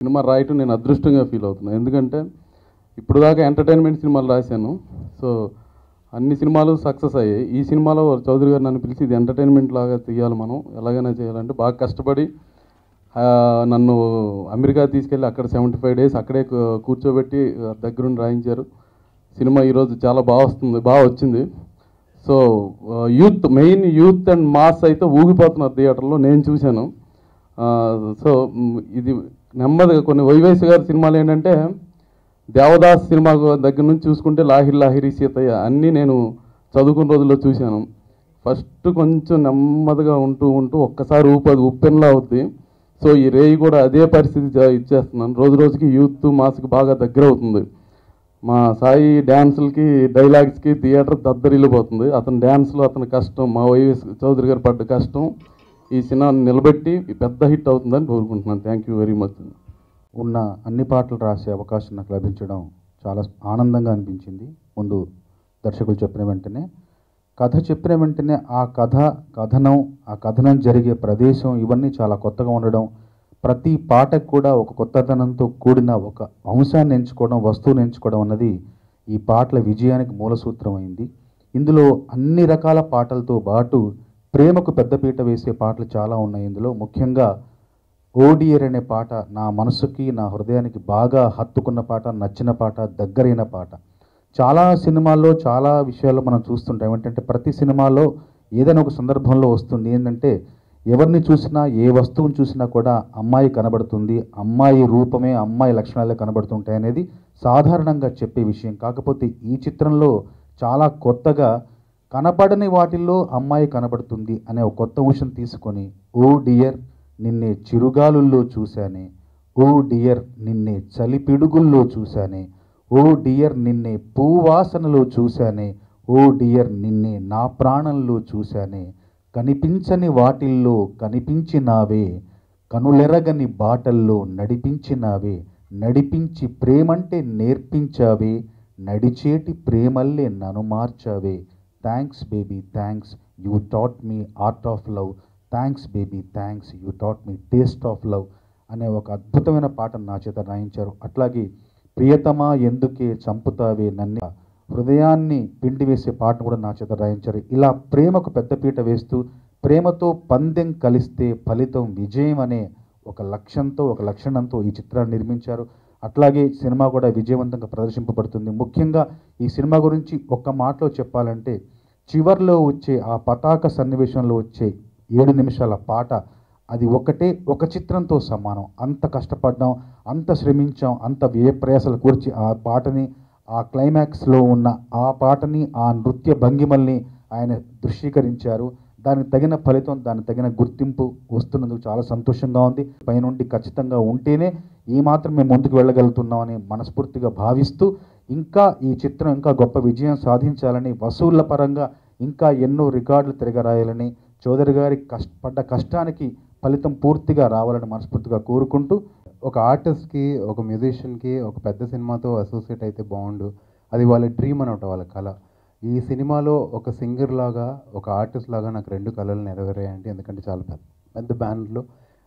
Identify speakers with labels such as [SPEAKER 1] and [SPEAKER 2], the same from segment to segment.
[SPEAKER 1] Cinema రాయటం నేను అదృష్టంగా ఫీల్ అవుతున్నాను. ఎందుకంటే ఇప్పుడు దాకా ఎంటర్టైన్మెంట్ సినిమాలు రాశాను. సో అన్ని సినిమాలు సక్సెస్ అయ్యాయి. ఈ సినిమాలో చౌదరి గారు నన్ను పిలిచి ఇది ఎంటర్టైన్మెంట్ లాగా తీయాలి, మనం ఎలాగైనా చేయాలంటే బాగా కష్టపడి నన్ను అమెరికా తీసుకెళ్ళి అక్కడ 75 days అక్కడే కూర్చోబెట్టి దగ్గరుండి రాయించారు. సినిమా ఈరోజు చాలా బాగా వచ్చింది. So main youth and mass అయితే ఊగిపోతున్నారు థియేటర్లో, నేను చూశాను. సో ఇది నెమ్మదిగా కొన్ని వైవేసి గారి సినిమాలు ఏంటంటే దేవదాస్ సినిమా దగ్గర నుంచి చూసుకుంటే లాహిరి లాహిరి సీతయ్య అన్నీ నేను చదువుకున్న రోజుల్లో చూశాను. ఫస్ట్ కొంచెం నెమ్మదిగా ఉంటూ ఒక్కసారి ఉప్పెన్లా అవుద్ది. సో ఈ రేయి కూడా అదే పరిస్థితి ఇచ్చేస్తున్నాను. రోజు రోజుకి యూత్ మాస్కి బాగా దగ్గర అవుతుంది. మా సాయి డ్యాన్సులకి డైలాగ్స్కి థియేటర్ దద్దరిల్లిపోతుంది. అతని డ్యాన్స్లో అతని కష్టం, మా వైఎస్ చౌదరి గారు పడ్డ కష్టం ఈ సినిమాని నిలబెట్టి పెద్ద హిట్ అవుతుందని కోరుకుంటున్నాను. Thank you very much.
[SPEAKER 2] ఉన్న అన్ని పాటలు రాసే అవకాశం నాకు లభించడం చాలా ఆనందంగా అనిపించింది. ముందు దర్శకులు చెప్పిన వెంటనే, కథ చెప్పిన వెంటనే ఆ కథనం జరిగే ప్రదేశం ఇవన్నీ చాలా కొత్తగా ఉండడం, ప్రతి పాటకు కూడా ఒక కొత్తదనంతో కూడిన ఒక అంశాన్ని ఎంచుకోవడం, వస్తువుని ఎంచుకోవడం అన్నది ఈ పాటల విజయానికి మూలసూత్రం అయింది. ఇందులో అన్ని రకాల పాటలతో పాటు ప్రేమకు పెద్దపీట వేసే పాటలు చాలా ఉన్నాయి. ఇందులో ముఖ్యంగా ఓ డియర్ అనే పాట నా మనసుకి, నా హృదయానికి బాగా హత్తుకున్న పాట, నచ్చిన పాట, దగ్గరైన పాట. చాలా సినిమాల్లో చాలా విషయాల్లో మనం చూస్తుంటాం. ఏంటంటే ప్రతి సినిమాలో ఏదైనా ఒక సందర్భంలో వస్తుంది ఏంటంటే, ఎవరిని చూసినా ఏ వస్తువుని చూసినా కూడా అమ్మాయి కనబడుతుంది, అమ్మాయి రూపమే, అమ్మాయి లక్షణాలే కనబడుతుంటాయి అనేది సాధారణంగా చెప్పే విషయం. కాకపోతే ఈ చిత్రంలో చాలా కొత్తగా కనపడని వాటిల్లో అమ్మాయి కనబడుతుంది అనే ఒక కొత్త అంశం తీసుకొని, ఓ డియర్ నిన్నే చిరుగాలుల్లో చూశానే, ఓ డియర్ నిన్నే చలిపిడుగుల్లో చూశానే, ఓ డియర్ నిన్నే పూవాసనలో చూశానే, ఓ డియర్ నిన్నే నా ప్రాణంలో చూశానే, కనిపించని వాటిల్లో కనిపించినావే, కనులెరగని బాటల్లో నడిపించినావే, నడిపించి ప్రేమంటే నేర్పించావే, నడిచేటి ప్రేమల్లే నన్ను మార్చావే, thanks baby thanks, you taught me art of love, thanks baby thanks, you taught me taste of love అనే ఒక అద్భుతమైన పాటను నా చేత రాయించారు. అట్లాగే ప్రియతమా ఎందుకే చంపుతావే నన్ను, హృదయాన్ని పిండి వేసే పాటను కూడా నా చేత రాయించారు. ఇలా ప్రేమకు పెద్దపీట వేస్తూ ప్రేమతో పందెం కలిస్తే ఫలితం విజయం అనే ఒక లక్ష్యంతో, ఒక లక్షణంతో ఈ చిత్రాన్ని నిర్మించారు. అట్లాగే సినిమా కూడా విజయవంతంగా ప్రదర్శింపబడుతుంది. ముఖ్యంగా ఈ సినిమా గురించి ఒక్క మాటలో చెప్పాలంటే, చివర్లో వచ్చే ఆ పతాక సన్నివేశంలో వచ్చే 7 నిమిషాల పాట అది ఒక చిత్రంతో సమానం. అంత కష్టపడ్డాం, అంత శ్రమించాం, అంత వ్యయప్రయాసాలు కూర్చి ఆ పాటని, ఆ క్లైమాక్స్లో ఉన్న ఆ పాటని, ఆ నృత్య భంగిమల్ని ఆయన దృశ్యీకరించారు. దానికి తగిన ఫలితం, దానికి తగిన గుర్తింపు వస్తున్నందుకు చాలా సంతోషంగా ఉంది. పైనుండి ఖచ్చితంగా ఉంటేనే ఈ మాత్రం మేము ముందుకు వెళ్ళగలుగుతున్నామని మనస్ఫూర్తిగా భావిస్తూ, ఇంకా ఈ చిత్రం ఇంకా గొప్ప విజయం సాధించాలని, వసూళ్ల పరంగా ఇంకా ఎన్నో రికార్డులు తిరగరాయాలని, చౌదరి గారి పడ్డ కష్టానికి ఫలితం పూర్తిగా రావాలని మనస్ఫూర్తిగా కోరుకుంటూ,
[SPEAKER 3] ఒక ఆర్టిస్ట్కి, ఒక మ్యూజిషియన్కి ఒక పెద్ద సినిమాతో అసోసియేట్ అయితే బాగుండు, అది వాళ్ళ డ్రీమ్ అనమాట, వాళ్ళ కళ. ఈ సినిమాలో ఒక సింగర్ లాగా, ఒక ఆర్టిస్ట్ లాగా నాకు 2 కళలు నెరవేరాయండి. ఎందుకంటే చాలా పెద్ద బ్యానర్లో,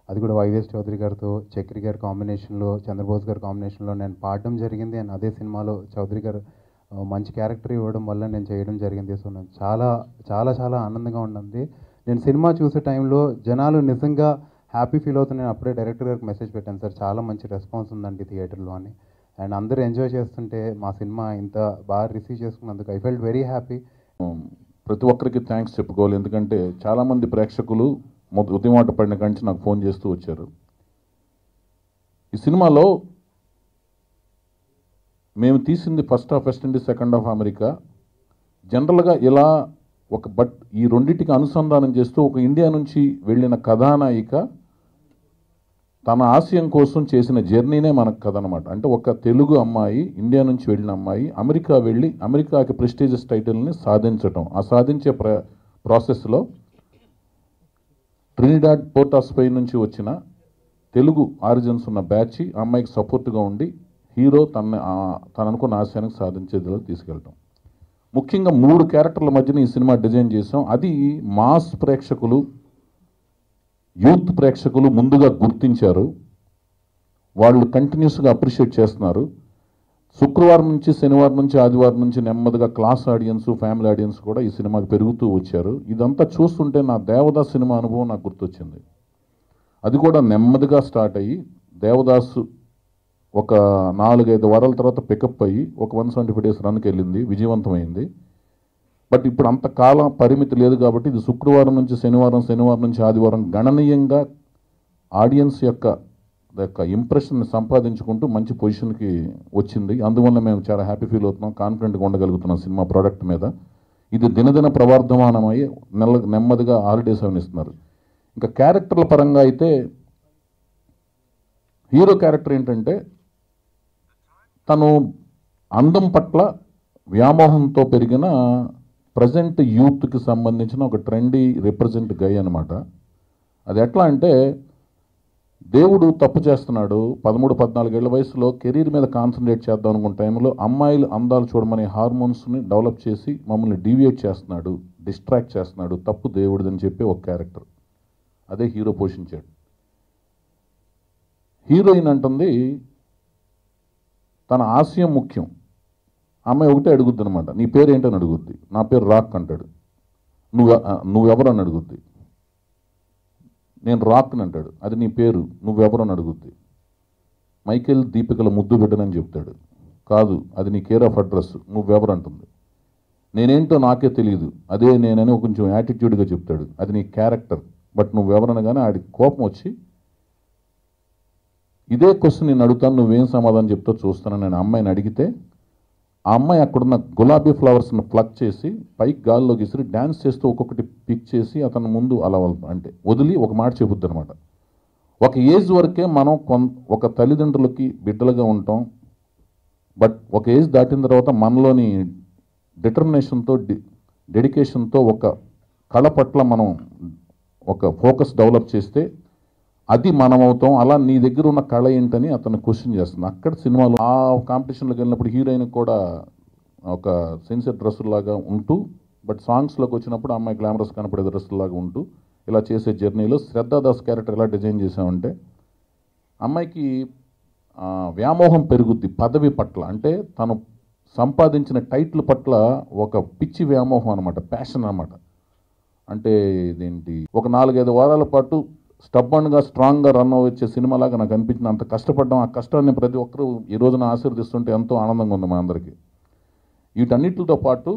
[SPEAKER 3] అది కూడా వైవిఎస్ చౌదరి గారితో, చక్రి గారి కాంబినేషన్లో, చంద్రబోస్ గారి కాంబినేషన్లో నేను పాడడం జరిగింది. అండ్ అదే సినిమాలో చౌదరి గారు మంచి క్యారెక్టర్ ఇవ్వడం వల్ల నేను చేయడం జరిగింది. సో నాకు చాలా చాలా చాలా ఆనందంగా ఉంటుంది. నేను సినిమా చూసే టైంలో జనాలు నిజంగా హ్యాపీ ఫీల్ అవుతుంది. నేను అప్పుడే డైరెక్టర్ గారికి మెసేజ్ పెట్టాను, సార్ చాలా మంచి రెస్పాన్స్ ఉందండి థియేటర్లో అని. అండ్ అందరూ ఎంజాయ్ చేస్తుంటే మా సినిమా ఇంత బాగా రిసీవ్ చేసుకున్నందుకు ఐ ఫెల్ట్ వెరీ హ్యాపీ.
[SPEAKER 4] ప్రతి ఒక్కరికి థ్యాంక్స్ చెప్పుకోవాలి. ఎందుకంటే చాలామంది ప్రేక్షకులు ఉద్యమాట పడిన కంచి నాకు ఫోన్ చేస్తూ వచ్చారు. ఈ సినిమాలో మేము తీసింది first half west Indies, second half America. జనరల్గా ఇలా బట్ ఈ రెండింటికి అనుసంధానం చేస్తూ ఒక ఇండియా నుంచి వెళ్ళిన కథానాయిక తన ఆశయం కోసం చేసిన జర్నీనే మనకు కథ అనమాట. అంటే ఒక తెలుగు అమ్మాయి, ఇండియా నుంచి వెళ్ళిన అమ్మాయి అమెరికా వెళ్ళి అమెరికాకి ప్రెస్టీజియస్ టైటిల్ని సాధించటం, ఆ సాధించే ప్రాసెస్లో ట్రినిడాడ్ పోర్ట్ ఆఫ్ స్పెయిన్ నుంచి వచ్చిన తెలుగు ఆరిజిన్స్ ఉన్న బ్యాచ్ ఆ అమ్మాయికి సపోర్ట్గా ఉండి హీరో తను అనుకున్న ఆశయానికి సాధించేదిలో తీసుకెళ్ళటం. ముఖ్యంగా 3 క్యారెక్టర్ల మధ్యన ఈ సినిమా డిజైన్ చేసాం. అది మాస్ ప్రేక్షకులు, యూత్ ప్రేక్షకులు ముందుగా గుర్తించారు. వాళ్ళు కంటిన్యూస్గా అప్రిషియేట్ చేస్తున్నారు. శుక్రవారం నుంచి శనివారం నుంచి ఆదివారం నుంచి నెమ్మదిగా క్లాస్ ఆడియన్స్ ఫ్యామిలీ ఆడియన్స్ కూడా ఈ సినిమాకి పెరుగుతూ వచ్చారు. ఇదంతా చూస్తుంటే నా దేవదాస్ సినిమా అనుభవం నాకు గుర్తొచ్చింది. అది కూడా నెమ్మదిగా స్టార్ట్ అయ్యి దేవదాసు ఒక 4-5 వారాల తర్వాత పికప్ అయ్యి ఒక 175 days రన్కి వెళ్ళింది, విజయవంతమైంది. బట్ ఇప్పుడు అంత కాలం పరిమితి లేదు కాబట్టి ఇది శుక్రవారం నుంచి శనివారం, శనివారం నుంచి ఆదివారం గణనీయంగా ఆడియన్స్ యొక్క ఇంప్రెషన్ సంపాదించుకుంటూ మంచి పొజిషన్కి వచ్చింది. అందువల్ల మేము చాలా హ్యాపీ ఫీల్ అవుతున్నాం, కాన్ఫిడెంట్గా ఉండగలుగుతున్నాం సినిమా ప్రోడక్ట్ మీద. ఇది దినదిన ప్రవర్ధమానమై నెమ్మదిగా హాలిడేస్ అవనిస్తున్నారు. ఇంకా క్యారెక్టర్ల పరంగా అయితే హీరో క్యారెక్టర్ ఏంటంటే తను అందం పట్ల వ్యామోహంతో పెరిగిన ప్రజెంట్ యూత్కి సంబంధించిన ఒక ట్రెండీ రిప్రజెంట్ గై అనమాట. అది ఎట్లా అంటే దేవుడు తప్పు చేస్తున్నాడు, 13-14 ఏళ్ల వయసులో కెరీర్ మీద కాన్సన్ట్రేట్ చేద్దాం అనుకున్న టైంలో అమ్మాయిలు అందాలు చూడమనే హార్మోన్స్ని డెవలప్ చేసి మమ్మల్ని డీవియేట్ చేస్తున్నాడు, డిస్ట్రాక్ట్ చేస్తున్నాడు, తప్పు దేవుడిదని చెప్పి ఒక క్యారెక్టర్. అదే హీరో పోషించాడు. హీరోయిన్ అంటుంది తన ఆశయం ముఖ్యం. అమ్మాయి ఒకటే అడుగుద్ది అనమాట, నీ పేరు ఏంటని అడుగుద్ది. నా పేరు రాక్ అంటాడు. నువ్వెవరని అడుగుద్ది. నేను రాక్ని అంటాడు. అది నీ పేరు, నువ్వెవరని అడుగుద్ది. మైకేల్ దీపికల ముద్దు బిడ్డనని చెప్తాడు. కాదు, అది నీ కేర్ ఆఫ్ అడ్రస్, నువ్వెవరు అంటుంది. నేనేంటో నాకే తెలియదు, అదే నేనని కొంచెం యాటిట్యూడ్గా చెప్తాడు. అది నీ క్యారెక్టర్, బట్ నువ్వెవరనగానే ఆడికి కోపం వచ్చి ఇదే క్వశ్చన్ నేను అడుగుతాను, నువ్వేం సమాధానం చెప్తా చూస్తానని నేను అమ్మాయిని అడిగితే ఆ అమ్మాయి అక్కడున్న గులాబీ ఫ్లవర్స్ని ప్లక్ చేసి పైకి గాల్లో గీసిరి డ్యాన్స్ చేస్తూ ఒక్కొక్కటి పిక్ చేసి అతని ముందు అలా అంటే వదిలి ఒక మాట చెబుద్ది అనమాట. ఒక ఏజ్ వరకే మనం ఒక తల్లిదండ్రులకి బిడ్డలుగా ఉంటాం. బట్ ఒక ఏజ్ దాటిన తర్వాత మనలోని డిటర్మినేషన్తో డెడికేషన్తో ఒక కళ పట్ల మనం ఒక ఫోకస్ డెవలప్ చేస్తే అది మనం అవుతాం. అలా నీ దగ్గర ఉన్న కళ ఏంటని అతను క్వశ్చన్ చేస్తుంది. అక్కడ సినిమాలో ఆ కాంపిటీషన్లోకి వెళ్ళినప్పుడు హీరోయిన్ కూడా ఒక సెన్సియర్ డ్రెస్సులాగా ఉంటూ, బట్ సాంగ్స్లోకి వచ్చినప్పుడు అమ్మాయి గ్లామరస్ కనపడే డ్రెస్సులాగా ఉంటూ ఇలా చేసే జర్నీలో శ్రద్ధాదాస్ క్యారెక్టర్ ఎలా డిజైన్ చేసామంటే అమ్మాయికి వ్యామోహం పెరుగుద్ది పదవి పట్ల. అంటే తను సంపాదించిన టైటిల్ పట్ల ఒక పిచ్చి వ్యామోహం అనమాట, ప్యాషన్ అనమాట. అంటే ఇదేంటి ఒక 4-5 వారాల పాటు స్టబ్బన్గా స్ట్రాంగ్గా రన్ వచ్చే సినిమాలాగా నాకు అనిపించింది. అంత కష్టపడ్డాం, ఆ కష్టాన్ని ప్రతి ఒక్కరూ ఈ రోజున ఆశీర్వదిస్తుంటే ఎంతో ఆనందంగా ఉంది మా అందరికీ. వీటన్నిటితో పాటు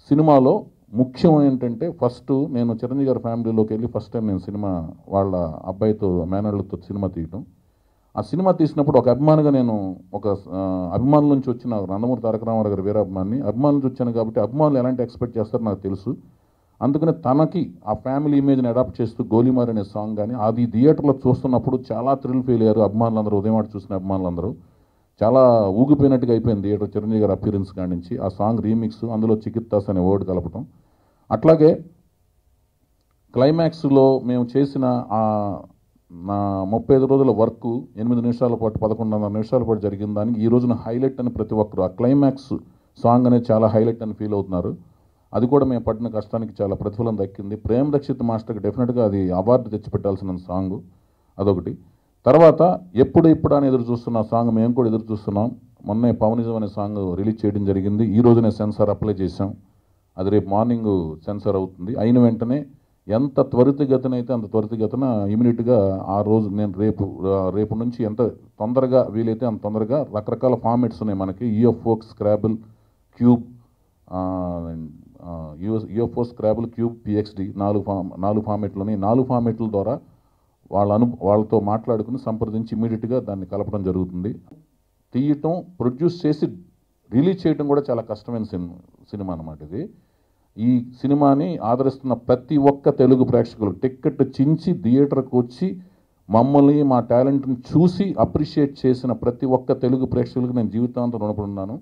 [SPEAKER 4] సినిమాలో ముఖ్యం ఏంటంటే ఫస్ట్ నేను చిరంజీవి గారి ఫ్యామిలీలోకి వెళ్ళి ఫస్ట్ టైం నేను సినిమా వాళ్ళ అబ్బాయితో మేనర్లతో సినిమా తీయటం. ఆ సినిమా తీసినప్పుడు ఒక అభిమానిగా నేను ఒక అభిమానుల నుంచి వచ్చిన నందమూరి తారక రామారావు గారి వీరాభిమాని అభిమానుల నుంచి వచ్చాను కాబట్టి అభిమానులు ఎలాంటి ఎక్స్పెక్ట్ చేస్తారో నాకు తెలుసు. అందుకని తనకి ఆ ఫ్యామిలీ ఇమేజ్ని అడాప్ట్ చేస్తూ గోలీమార్ అనే సాంగ్ కానీ అది థియేటర్లో చూస్తున్నప్పుడు చాలా థ్రిల్ ఫీల్ అయ్యారు అభిమానులందరూ. ఉదయం ఆట చూసిన అభిమానులందరూ చాలా ఊగిపోయినట్టుగా అయిపోయింది థియేటర్ చిరంజీవి గారి అపీరెన్స్ కాడి నుంచి. ఆ సాంగ్ రీమిక్స్, అందులో చికిత్తాస్ అనే వర్డ్ కలపటం. అట్లాగే క్లైమాక్స్లో మేము చేసిన నా 35 రోజుల వర్క్ 8 నిమిషాల పాటు 11.5 నిమిషాల పాటు జరిగిన దానికి ఈ రోజున హైలైట్ అని ప్రతి ఒక్కరు ఆ క్లైమాక్స్ సాంగ్ అనేది చాలా హైలైట్ అని ఫీల్ అవుతున్నారు. అది కూడా మేము పడిన కష్టానికి చాలా ప్రతిఫలం దక్కింది. ప్రేమ్ రక్షిత్ మాస్టర్కి డెఫినెట్గా అది అవార్డు తెచ్చిపెట్టాల్సిన సాంగ్ అదొకటి. తర్వాత ఎప్పుడు అని ఎదురు చూస్తున్న సాంగ్ మేము కూడా ఎదురు చూస్తున్నాం. మొన్నే పవనిజం అనే సాంగ్ రిలీజ్ చేయడం జరిగింది. ఈ రోజునే సెన్సార్ అప్లై చేసాం. అది రేపు మార్నింగ్ సెన్సార్ అవుతుంది. అయిన వెంటనే ఎంత త్వరితగతిన అయితే అంత త్వరితగతిన ఇమీడియట్గా ఆ రోజు నేను రేపు నుంచి ఎంత తొందరగా వీలైతే అంత తొందరగా రకరకాల ఫార్మేట్స్ ఉన్నాయి మనకి. UFO, scrabble, cube, UFO, scrabble, cube, PXD 4 ఫార్మేట్లని 4 ఫార్మేట్ల ద్వారా వాళ్ళతో మాట్లాడుకుని సంప్రదించి ఇమీడియట్గా దాన్ని కలపడం జరుగుతుంది. తీయటం, ప్రొడ్యూస్ చేసి రిలీజ్ చేయడం కూడా చాలా కష్టమైన సినిమా అన్నమాట ఇది. ఈ సినిమాని ఆదరిస్తున్న ప్రతి ఒక్క తెలుగు ప్రేక్షకులు టికెట్ చించి థియేటర్కి వచ్చి మమ్మల్ని మా టాలెంట్ని చూసి అప్రిషియేట్ చేసిన ప్రతి ఒక్క తెలుగు ప్రేక్షకులకు నేను జీవితాంతం రుణపడి ఉన్నాను.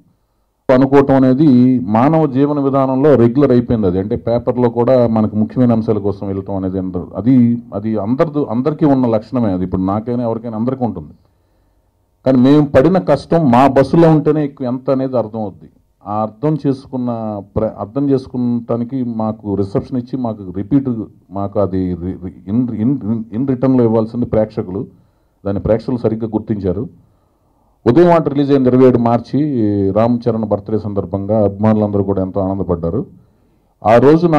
[SPEAKER 4] అనుకోవటం అనేది మానవ జీవన విధానంలో రెగ్యులర్ అయిపోయింది. అది అంటే పేపర్లో కూడా మనకు ముఖ్యమైన అంశాల కోసం వెళ్ళటం అనేది అది అందరికీ ఉన్న లక్షణమే. అది ఇప్పుడు నాకైనా ఎవరికైనా అందరికీ ఉంటుంది. కానీ మేము పడిన కష్టం మా బస్సులో ఉంటేనే ఎంత అనేది అర్థం అవుద్ది. ఆ అర్థం చేసుకుంటానికి మాకు రిసెప్షన్ ఇచ్చి మాకు రిపీట్ మాకు అది ఇన్ రిటర్న్లో ఇవ్వాల్సింది ప్రేక్షకులు. దాన్ని ప్రేక్షకులు సరిగ్గా గుర్తించారు. ఉదయం ఆట రిలీజ్ అయిన 27 మార్చి రామ్ చరణ్ బర్త్డే సందర్భంగా అభిమానులందరూ కూడా ఎంతో ఆనందపడ్డారు. ఆ రోజున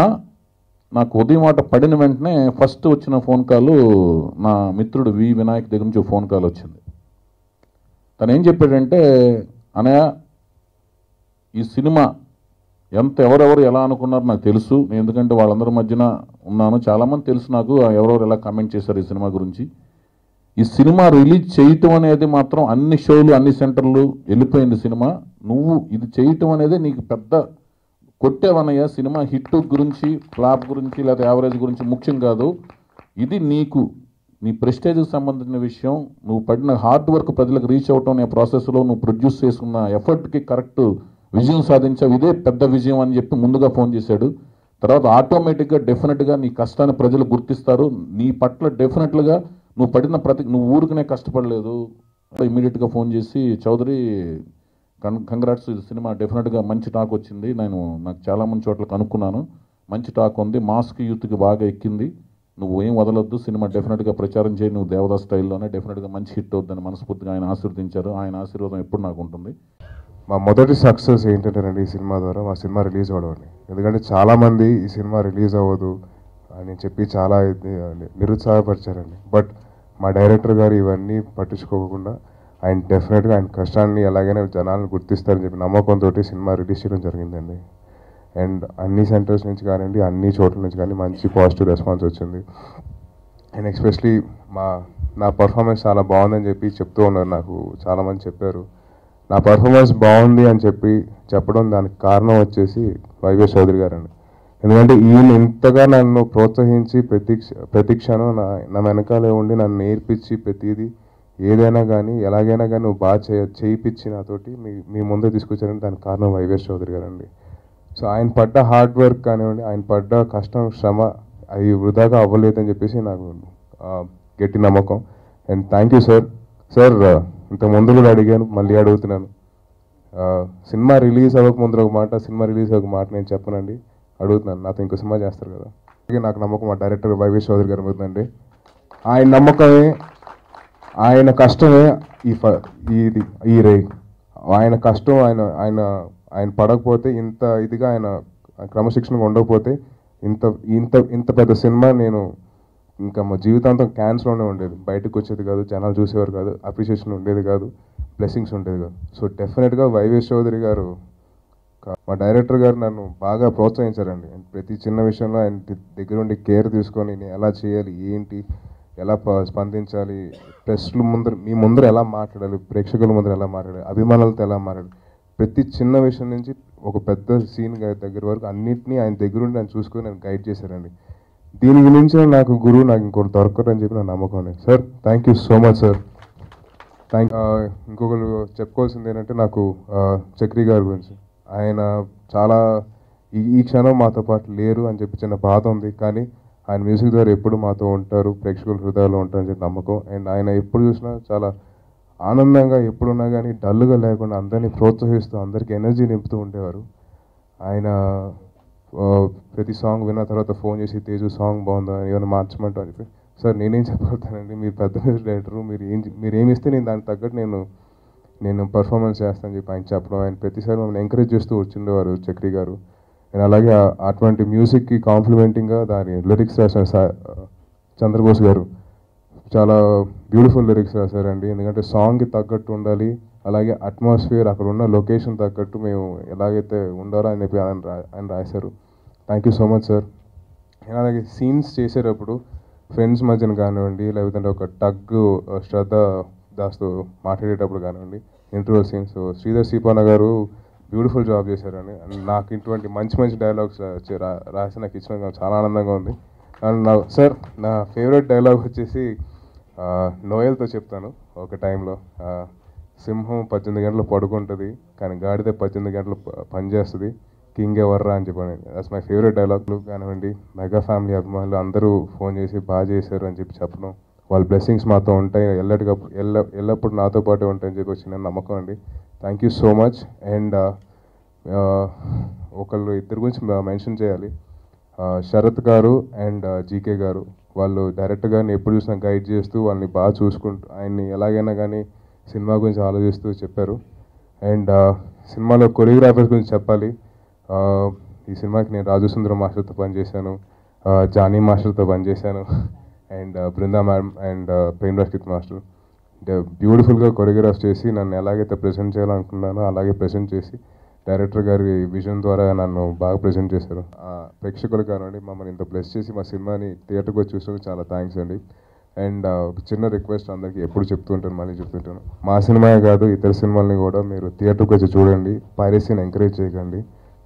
[SPEAKER 4] నాకు ఉదయం ఆట పడిన వెంటనే ఫస్ట్ వచ్చిన ఫోన్ కాల్ నా మిత్రుడు వి వినాయక్ దగ్గర నుంచి ఫోన్ కాల్ వచ్చింది. తను ఏం చెప్పాడంటే, అనయ్య ఈ సినిమా ఎవరెవరు ఎలా అనుకున్నారు నాకు తెలుసు, ఎందుకంటే వాళ్ళందరి మధ్యన ఉన్నాను, చాలామంది తెలుసు నాకు ఎవరెవరు ఎలా కామెంట్ చేశారు ఈ సినిమా గురించి. ఈ సినిమా రిలీజ్ చేయటం అనేది మాత్రం అన్ని షోలు అన్ని సెంటర్లు వెళ్ళిపోయింది సినిమా. నువ్వు ఇది చేయటం అనేది నీకు పెద్ద కొట్టేవనయ్య. సినిమా హిట్ గురించి ఫ్లాప్ గురించి లేదా యావరేజ్ గురించి ముఖ్యం కాదు, ఇది నీకు నీ ప్రెస్టేజ్కి సంబంధించిన విషయం. నువ్వు పడిన హార్డ్ వర్క్ ప్రజలకు రీచ్ అవటం అనే ప్రాసెస్లో నువ్వు ప్రొడ్యూస్ చేసుకున్న ఎఫర్ట్కి కరెక్ట్ విజయం సాధించావు, ఇదే పెద్ద విజయం అని చెప్పి ముందుగా ఫోన్ చేశాడు. తర్వాత ఆటోమేటిక్గా డెఫినెట్గా నీ కష్టాన్ని ప్రజలు గుర్తిస్తారు. నీ పట్ల డెఫినెట్లుగా నువ్వు పడిన నువ్వు ఊరికనే కష్టపడలేదు. ఇమీడియట్గా ఫోన్ చేసి, చౌదరి కంగ్రాట్స్, ఇది సినిమా డెఫినెట్గా మంచి టాక్ వచ్చింది, నాకు చాలా మంది చోట్ల కనుక్కున్నాను, మంచి టాక్ ఉంది, మాస్క్ యూత్కి బాగా ఎక్కింది, నువ్వు ఏం వదలొద్దు, సినిమా డెఫినెట్గా ప్రచారం చేయి, నువ్వు దేవదాస్ స్టైల్లోనే డెఫినెట్గా మంచి హిట్ అవుతుందని మనస్ఫూర్తిగా ఆయన ఆశీర్వదించారు. ఆయన ఆశీర్వాదం ఎప్పుడు నాకు ఉంటుంది.
[SPEAKER 5] మా మొదటి సక్సెస్ ఏంటంటేనండి, ఈ సినిమా ద్వారా మా సినిమా రిలీజ్ అవ్వడం అండి. ఎందుకంటే చాలామంది ఈ సినిమా రిలీజ్ అవ్వదు అని చెప్పి చాలా నిరుత్సాహపరిచారండి. బట్ మా డైరెక్టర్ గారు ఇవన్నీ పట్టించుకోకుండా ఆయన డెఫినెట్గా ఆయన కష్టాన్ని ఎలాగైనా జనాలను గుర్తిస్తారని చెప్పి నమ్మకంతో సినిమా రిలీజ్ చేయడం జరిగిందండి. అండ్ అన్ని సెంటర్స్ నుంచి కానివ్వండి, అన్ని చోట్ల నుంచి కానీ మంచి పాజిటివ్ రెస్పాన్స్ వచ్చింది. అండ్ ఎస్పెషలీ నా పర్ఫార్మెన్స్ చాలా బాగుందని చెప్పి చెప్తూ ఉన్నారు. నాకు చాలామంది చెప్పారు నా పర్ఫార్మెన్స్ బాగుంది అని చెప్పడం దానికి కారణం వచ్చేసి వైవే చౌదరి గారండి. ఎందుకంటే ఈయన ఇంతగా నన్ను ప్రోత్సహించి ప్రతి క్షణం నా వెనకాలే ఉండి నన్ను నేర్పించి ప్రతిదీ ఏదైనా కానీ ఎలాగైనా కానీ నువ్వు బాగా చేయించి నాతోటి మీ ముందే తీసుకొచ్చారంటే దానికి కారణం వైవే చౌదరి గారండి. సో ఆయన పడ్డ హార్డ్ వర్క్ కానివ్వండి, ఆయన పడ్డ కష్టం శ్రమ అవి వృధాగా అవ్వలేదని చెప్పేసి నాకు గట్టి నమ్మకం. And thank you sir. ఇంత ముందు కూడా అడిగాను, మళ్ళీ అడుగుతున్నాను. సినిమా రిలీజ్ అవ్వకముందు ఒక మాట, సినిమా రిలీజ్ అవ్వక మాట నేను చెప్పనండి, అడుగుతున్నాను. నాతో ఇంకో సినిమా చేస్తారు కదా, అలాగే నాకు నమ్మకం మా డైరెక్టర్ వైవే చౌదరి గారు అవుతుందండి. ఆయన నమ్మకమే, ఆయన కష్టమే ఈ రే. ఆయన కష్టం ఆయన పడకపోతే, ఇంత ఇదిగా ఆయన క్రమశిక్షణగా ఉండకపోతే ఇంత పెద్ద సినిమా నేను ఇంకా మా జీవితాంతం క్యాన్స్లోనే ఉండేది, బయటకు వచ్చేది కాదు, జనాలు చూసేవారు కాదు, అప్రిషియేషన్ ఉండేది కాదు, బ్లెస్సింగ్స్ ఉండేది కాదు. సో డెఫినెట్గా వైవే చౌదరి గారు, మా డైరెక్టర్ గారు నన్ను బాగా ప్రోత్సహించారండి. ప్రతి చిన్న విషయంలో ఆయన దగ్గర ఉండి కేర్ తీసుకొని నేను ఎలా చేయాలి, ఏంటి, ఎలా స్పందించాలి, మీ ముందర ఎలా మాట్లాడాలి, ప్రేక్షకుల ముందర ఎలా మాట్లాడాలి, అభిమానులతో ఎలా మాట్లాడాలి, ప్రతి చిన్న విషయం నుంచి ఒక పెద్ద సీన్ దగ్గర వరకు అన్నింటినీ ఆయన దగ్గర ఉండి ఆయన చూసుకొని నేను గైడ్ చేశారండి. దీని గురించి నాకు గురువు నాకు ఇంకోటి దొరకదని చెప్పి నా నమ్మకం అండి. Sir thank you so much sir. ఇంకొకరు చెప్పుకోవాల్సింది ఏంటంటే, నాకు చక్రి గారి గురించి, ఆయన చాలా ఈ క్షణం మాతో పాటు లేరు అని చెప్పి చిన్న బాధ ఉంది, కానీ ఆయన మ్యూజిక్ ద్వారా ఎప్పుడు మాతో ఉంటారు, ప్రేక్షకుల హృదయాల్లో ఉంటారని చెప్పి నమ్మకం. అండ్ ఆయన ఎప్పుడు చూసినా చాలా ఆనందంగా, ఎప్పుడున్నా కానీ డల్గా లేకుండా అందరినీ ప్రోత్సహిస్తూ అందరికీ ఎనర్జీ నింపుతూ ఉండేవారు. ఆయన ప్రతి సాంగ్ విన్న తర్వాత ఫోన్ చేసి, తేజు సాంగ్ బాగుందా, ఏమైనా మార్చమంటా అని చెప్పి. సార్ నేనేం చెప్పగలుగుతానండి, మీరు పెద్ద మ్యూజిక్ డైరెక్టరు, మీరు ఏమి ఇస్తే నేను దానికి తగ్గట్టు నేను పర్ఫార్మెన్స్ చేస్తానని చెప్పి ఆయన చెప్పడం, ఆయన ప్రతిసారి మమ్మల్ని ఎంకరేజ్ చేస్తూ వచ్చిండేవారు చక్రి గారు. అండ్ అలాగే అటువంటి మ్యూజిక్కి కాంప్లిమెంటింగ్గా దాని లిరిక్స్ రాసిన చంద్రబోస్ గారు చాలా బ్యూటిఫుల్ లిరిక్స్ రాశారండి. ఎందుకంటే సాంగ్కి తగ్గట్టు ఉండాలి, అలాగే అట్మాస్ఫియర్, అక్కడ ఉన్న లొకేషన్ తగ్గట్టు మేము ఎలాగైతే ఉండాలో అని చెప్పి ఆయన రాశారు. Thank you so much sir. And అలాగే సీన్స్ చేసేటప్పుడు ఫ్రెండ్స్ మధ్యన కానివ్వండి, లేకపోతే ఒక శ్రద్ధ దాస్తో మాట్లాడేటప్పుడు కానివ్వండి, ఇంటర్వ్యూ సీన్స్ శ్రీధర్ సీపాన గారు బ్యూటిఫుల్ జాబ్ చేశారండి. అండ్ నాకు ఇటువంటి మంచి డైలాగ్స్ రాసి నాకు ఇచ్చిన చాలా ఆనందంగా ఉంది. అండ్ సార్ నా ఫేవరెట్ డైలాగ్ వచ్చేసి నోయల్తో చెప్తాను. ఒక టైంలో సింహం 18 గంటలు పడుకుంటుంది, కానీ గాడిద 18 గంటలు పనిచేస్తుంది, కింగ్ ఎవర్రా అని చెప్పండి. దట్స్ మై ఫేవరెట్ డైలాగ్లు కానివ్వండి. మెగా ఫ్యామిలీ అభిమానులు అందరూ ఫోన్ చేసి బాగా చేశారు అని చెప్పి చెప్పడం, వాళ్ళ బ్లెస్సింగ్స్ మాతో ఉంటాయి, ఎల్లప్పుడూ నాతో పాటు ఉంటాయని చెప్పి వచ్చిన నమ్మకం అండి. Thank you so much. And ఇద్దరు గురించి మెన్షన్ చేయాలి, శరత్ గారు అండ్ జీకే గారు. వాళ్ళు డైరెక్టర్ గారిని ఎప్పుడు చూసినా గైడ్ చేస్తూ వాళ్ళని బాగా చూసుకుంటూ ఆయన్ని ఎలాగైనా కానీ సినిమా గురించి ఆలోచిస్తూ చెప్పారు. అండ్ సినిమాలో కొరియోగ్రాఫర్స్ గురించి చెప్పాలి. ఈ సినిమాకి నేను రాజు సుందరం మాస్టర్తో పనిచేశాను, జానీ మాస్టర్తో పనిచేశాను, and Brinda ma'am and Prem Rakshith master. బ్యూటిఫుల్గా కొరియోగ్రాఫ్ చేసి నన్ను ఎలాగైతే ప్రజెంట్ చేయాలనుకున్నానో అలాగే ప్రజెంట్ చేసి డైరెక్టర్ గారి విజన్ ద్వారా నన్ను బాగా ప్రజెంట్ చేశారు. ప్రేక్షకులు కానివ్వండి, మమ్మల్ని ఇంత బ్లెస్ చేసి మా సినిమాని థియేటర్కి వచ్చి చూసినందుకు చాలా థ్యాంక్స్ అండి. అండ్ ఒక చిన్న రిక్వెస్ట్ అందరికీ ఎప్పుడు చెప్తుంటాను, మళ్ళీ చెప్తుంటాను, మా సినిమాయే కాదు ఇతర సినిమాలని కూడా మీరు థియేటర్కి వచ్చి చూడండి, పైరసీని ఎంకరేజ్ చేయకండి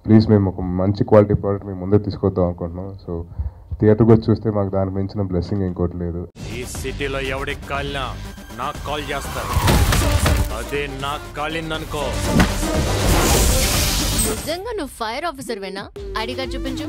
[SPEAKER 5] ప్లీజ్. మేము ఒక మంచి క్వాలిటీ ప్రోడక్ట్ మేము ముందే తీసుకొద్దాం అనుకుంటున్నాం. సో థియేటర్కి వచ్చి చూస్తే మాకు దానికి మించిన బ్లెస్సింగ్ ఇంకోటి లేదు.
[SPEAKER 6] ఈ సిటీలో ఎవడికి కాలినా నాకు కాల్ చేస్తారు, అదే నాకు కాలిందనుకో.
[SPEAKER 7] నిజంగా నువ్వు ఫైర్ ఆఫీసర్ వేనా? ఐడి కార్డ్ చూపించు.